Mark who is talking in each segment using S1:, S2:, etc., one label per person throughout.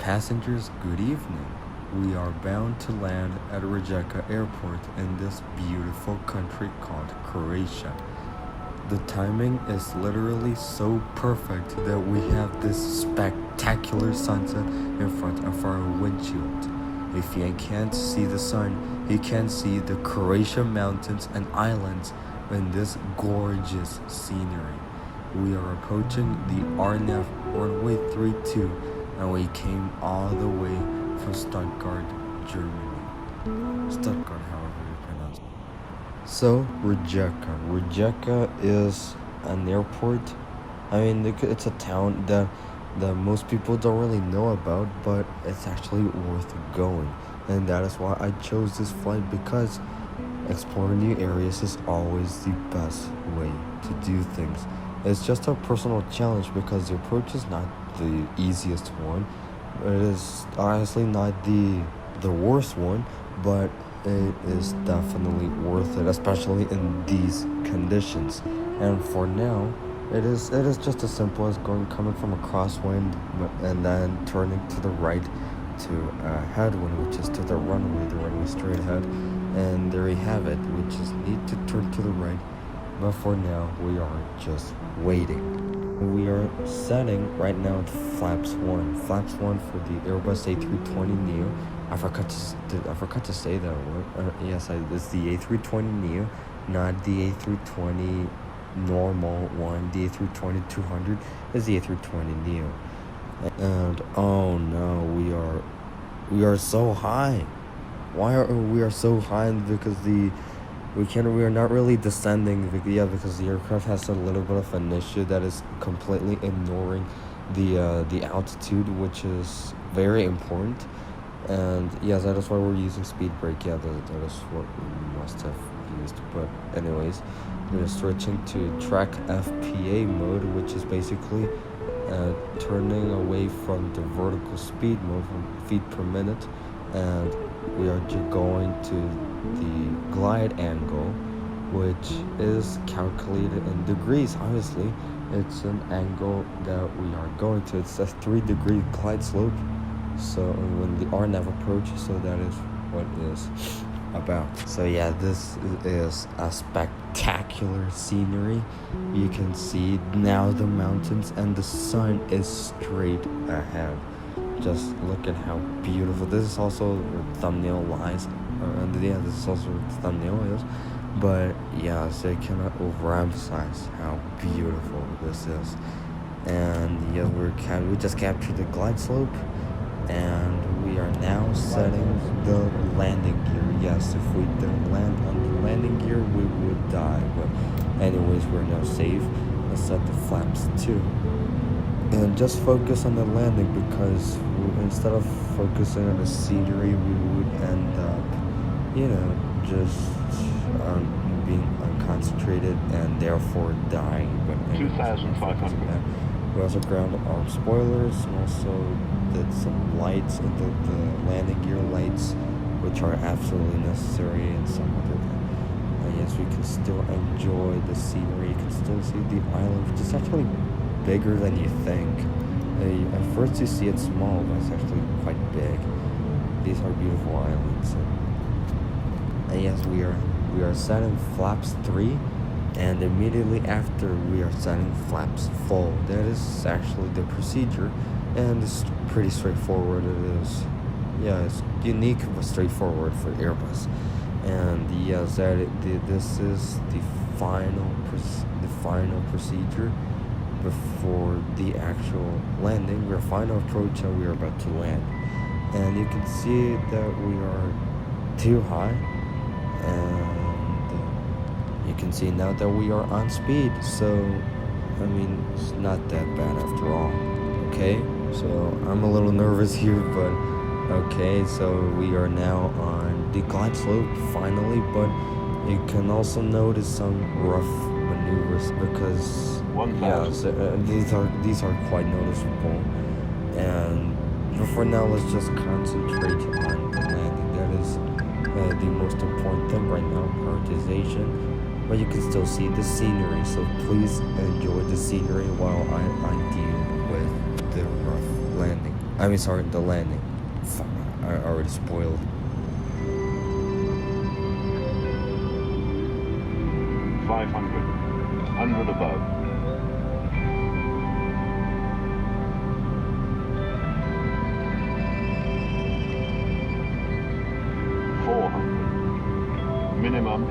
S1: Passengers, good evening. We are bound to land at Rijeka Airport in this beautiful country called Croatia. The timing is literally so perfect that we have this spectacular sunset in front of our windshield. If you can't see the sun, you can see the Croatian mountains and islands in this gorgeous scenery. We are approaching the RNAV runway 32 and we came all the way from Stuttgart, Germany. Stuttgart, however you pronounce it. So, Rijeka is an airport. I mean, it's a town that most people don't really know about, but it's actually worth going. And that is why I chose this flight, because exploring new areas is always the best way to do things. It's just a personal challenge because the approach is not the easiest one. It is honestly not the worst one, but it is definitely worth it, especially in these conditions. And for now, it is just as simple as coming from a crosswind and then turning to the right to a headwind, which is to the runway straight ahead. And there you have it. We just need to turn to the right. But for now, we are just waiting. We are setting right now at flaps 1. Flaps 1 for the Airbus A320neo. I forgot to say that word. Yes, it's the A320neo, not the A320 normal one. The A320-200 is the A320neo. And oh no, we are so high. Why are we so high? Because we are not really descending, because the aircraft has a little bit of an issue that is completely ignoring the altitude, which is very important. And yes, that is why we're using speed brake. Yeah, that is what we must have used. But anyways, we're switching to track FPA mode, which is basically turning away from the vertical speed mode from feet per minute, and we are going to the glide angle, which is calculated in degrees. Obviously, it's an angle that we are going to. It's a 3-degree glide slope. So when the RNAV approaches, so that is what it is about. So yeah, this is a spectacular scenery. You can see now the mountains and the sun is straight ahead. Just look at how beautiful. This is also where the thumbnail lies. This is also where the thumbnail is. But yeah, so I cannot overemphasize how beautiful this is. And yeah, we just captured the glide slope, and we are now setting the landing gear. Yes, if we didn't land on the landing gear, we would die. But anyways, we're now safe. Let's set the flaps 2. And just focus on the landing, because instead of focusing on the scenery, we would end up, just being unconcentrated and therefore dying. But
S2: 2,500.
S1: We also grounded our spoilers and also did some lights into the landing gear lights, which are absolutely necessary in some other. Yes, we can still enjoy the scenery. You can still see the island, which is actually bigger than you think. At first you see it small, but it's actually quite big. These are beautiful islands. And yes, we are setting flaps 3, and immediately after we are setting flaps 4. That is actually the procedure, and it's pretty straightforward. It's unique but straightforward for Airbus. And yes, this is the final procedure before the actual landing. We're final approach and we are about to land. And you can see that we are too high, and you can see now that we are on speed. So I mean, it's not that bad after all. Okay, so I'm a little nervous here, but okay, so we are now on the glide slope finally, but you can also notice some rough maneuvers because these are quite noticeable. And for now, let's just concentrate on the landing. That is the most important thing right now, prioritization. But you can still see the scenery, so please enjoy the scenery while I deal with the rough landing. I mean, sorry, the landing. Fuck, I already spoiled.
S2: 500. 100 above. 400. Minimum.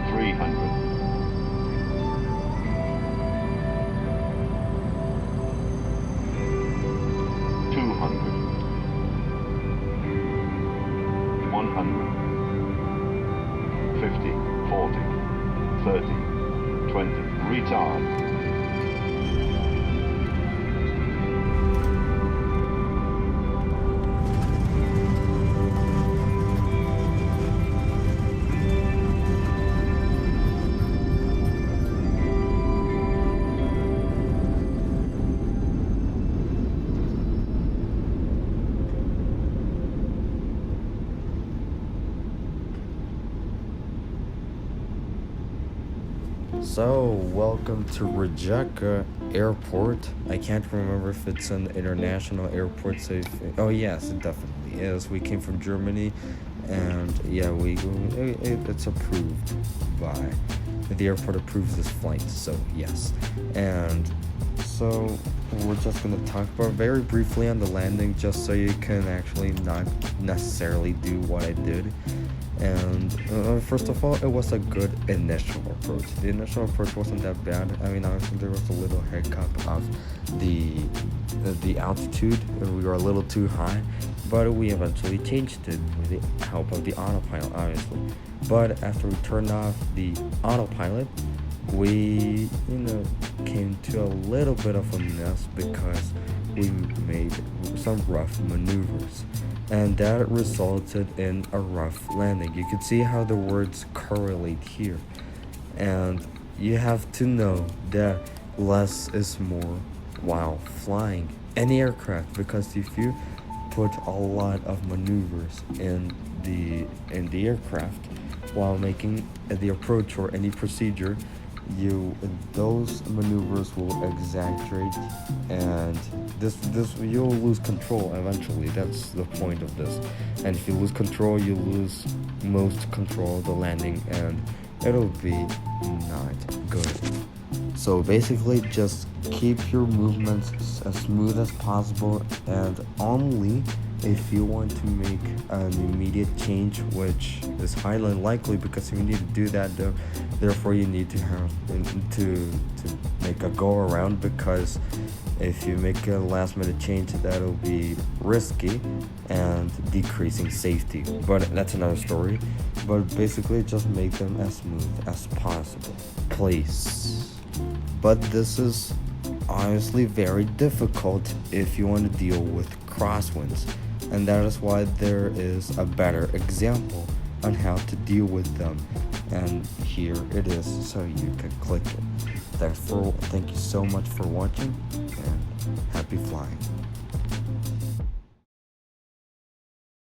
S2: 300. 200. 100. 50. 40. 30. 20. Retard.
S1: So, welcome to Rijeka Airport. I can't remember if it's an international airport. So, oh yes, it definitely is. We came from Germany, and yeah, it's approved by the airport approves this flight. So yes, and so we're just gonna talk about very briefly on the landing, just so you can actually not necessarily do what I did. And first of all, it was a good initial approach. The initial approach wasn't that bad. I mean, honestly, there was a little hiccup of the altitude. We were a little too high, but we eventually changed it with the help of the autopilot, obviously. But after we turned off the autopilot, we, came to a little bit of a mess because we made some rough maneuvers. And that resulted in a rough landing. You can see how the words correlate here. And you have to know that less is more while flying any aircraft, because if you put a lot of maneuvers in the aircraft while making the approach or any procedure, those maneuvers will exaggerate, and this you'll lose control eventually. That's the point of this. And if you lose control, you lose most control of the landing, and it'll be not good. So basically, just keep your movements as smooth as possible, and only if you want to make an immediate change, which is highly unlikely because you need to do that, therefore you need to have to make a go around, because if you make a last minute change, that'll be risky and decreasing safety. But that's another story. But basically, just make them as smooth as possible, please. But this is honestly very difficult if you want to deal with crosswinds, and that is why there is a better example on how to deal with them, and here it is, so you can click it. Thank you so much for watching, and happy flying.